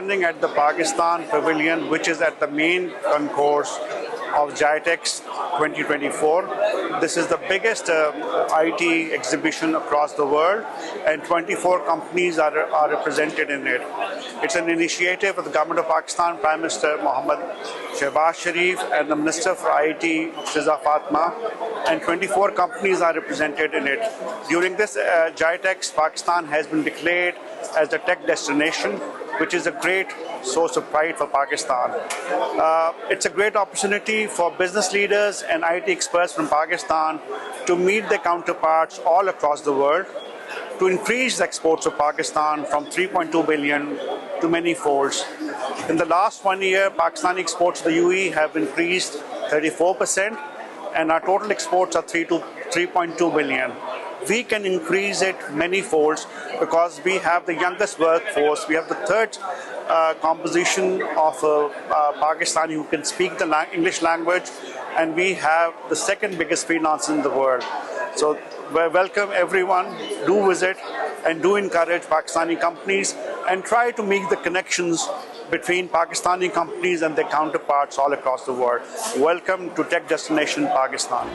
standing at the Pakistan Pavilion, which is at the main concourse of Gitex 2024. This is the biggest IT exhibition across the world, and 24 companies are represented in it. It's an initiative of the Government of Pakistan, Prime Minister Mohammad Shehbaz Sharif, and the Minister for IT, Shiza Fatma, and 24 companies are represented in it. During this Gitex, Pakistan has been declared as the tech destination, which is a great source of pride for Pakistan. It's a great opportunity for business leaders and IT experts from Pakistan to meet their counterparts all across the world, to increase the exports of Pakistan from 3.2 billion to many folds. In the last 1 year, Pakistani exports to the UAE have increased 34%, and our total exports are 3.2 billion. We can increase it many folds because we have the youngest workforce. We have the third composition of Pakistani who can speak the English language, and we have the second biggest freelancers in the world. So we welcome everyone. Do visit and do encourage Pakistani companies and try to make the connections between Pakistani companies and their counterparts all across the world. Welcome to Tech Destination Pakistan.